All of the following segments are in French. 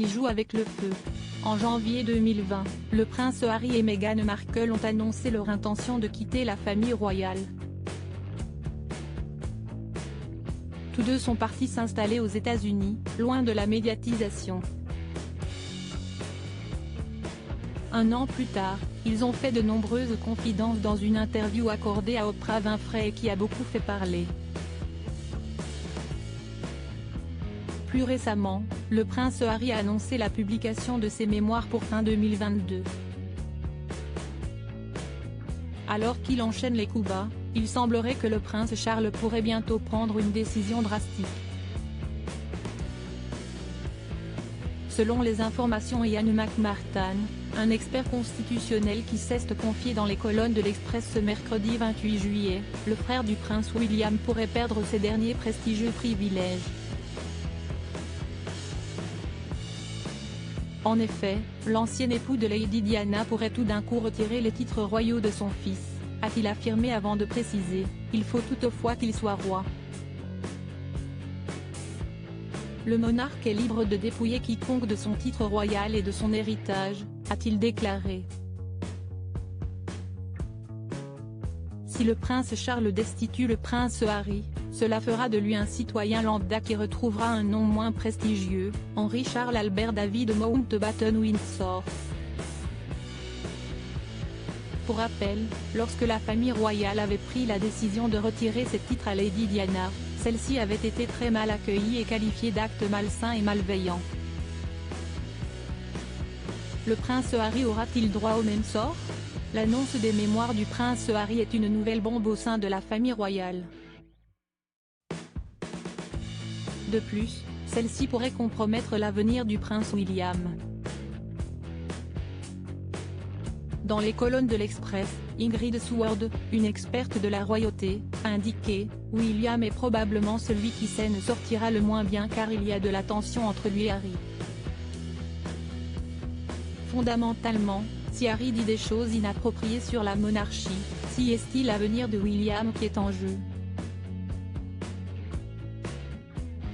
il joue avec le feu. En janvier 2020, le prince Harry et Meghan Markle ont annoncé leur intention de quitter la famille royale. Tous deux sont partis s'installer aux États-Unis, loin de la médiatisation. Un an plus tard, ils ont fait de nombreuses confidences dans une interview accordée à Oprah Winfrey et qui a beaucoup fait parler. Plus récemment, le prince Harry a annoncé la publication de ses mémoires pour fin 2022. Alors qu'il enchaîne les coups bas, il semblerait que le prince Charles pourrait bientôt prendre une décision drastique. Selon les informations Ian McMartin, un expert constitutionnel qui s'est confié dans les colonnes de l'Express ce mercredi 28 juillet, le frère du prince William pourrait perdre ses derniers prestigieux privilèges. En effet, l'ancien époux de Lady Diana pourrait tout d'un coup retirer les titres royaux de son fils, a-t-il affirmé avant de préciser « Il faut toutefois qu'il soit roi ». Le monarque est libre de dépouiller quiconque de son titre royal et de son héritage, a-t-il déclaré. Si le prince Charles destitue le prince Harry, cela fera de lui un citoyen lambda qui retrouvera un nom moins prestigieux, Henri Charles Albert David de Mountbatten-Windsor. Pour rappel, lorsque la famille royale avait pris la décision de retirer ses titres à Lady Diana, celle-ci avait été très mal accueillie et qualifiée d'acte malsain et malveillant. Le prince Harry aura-t-il droit au même sort? L'annonce des mémoires du prince Harry est une nouvelle bombe au sein de la famille royale. De plus, celle-ci pourrait compromettre l'avenir du prince William. Dans les colonnes de l'Express, Ingrid Seward, une experte de la royauté, a indiqué « William est probablement celui qui s'en sortira le moins bien car il y a de la tension entre lui et Harry. Fondamentalement, si Harry dit des choses inappropriées sur la monarchie, si est-il l'avenir de William qui est en jeu ?»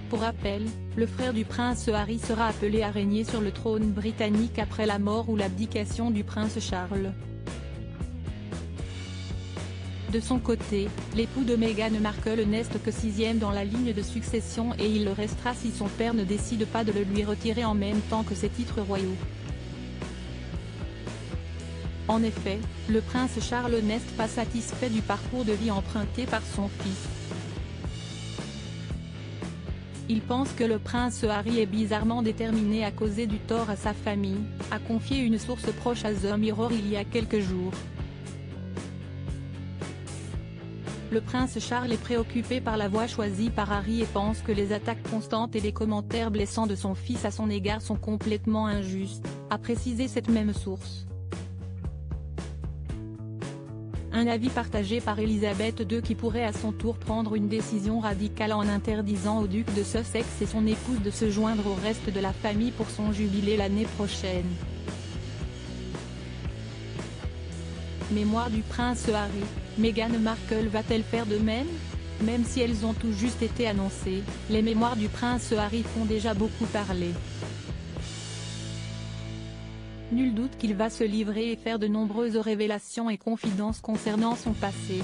Pour rappel, le frère du prince Harry sera appelé à régner sur le trône britannique après la mort ou l'abdication du prince Charles. De son côté, l'époux de Meghan Markle n'est que sixième dans la ligne de succession et il le restera si son père ne décide pas de le lui retirer en même temps que ses titres royaux. En effet, le prince Charles n'est pas satisfait du parcours de vie emprunté par son fils. Il pense que le prince Harry est bizarrement déterminé à causer du tort à sa famille, a confié une source proche à The Mirror il y a quelques jours. Le prince Charles est préoccupé par la voie choisie par Harry et pense que les attaques constantes et les commentaires blessants de son fils à son égard sont complètement injustes, a précisé cette même source. Un avis partagé par Elisabeth II qui pourrait à son tour prendre une décision radicale en interdisant au duc de Sussex et son épouse de se joindre au reste de la famille pour son jubilé l'année prochaine. Mémoire du prince Harry, Meghan Markle va-t-elle faire de même? Même si elles ont tout juste été annoncées, les mémoires du prince Harry font déjà beaucoup parler. Nul doute qu'il va se livrer et faire de nombreuses révélations et confidences concernant son passé.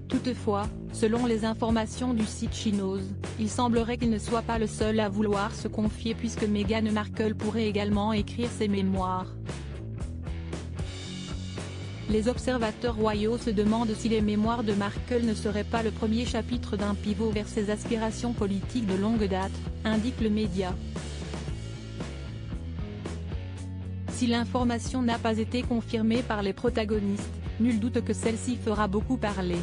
Toutefois, selon les informations du site Chinos, il semblerait qu'il ne soit pas le seul à vouloir se confier puisque Meghan Markle pourrait également écrire ses mémoires. Les observateurs royaux se demandent si les mémoires de Markle ne seraient pas le premier chapitre d'un pivot vers ses aspirations politiques de longue date, indique le média. Si l'information n'a pas été confirmée par les protagonistes, nul doute que celle-ci fera beaucoup parler.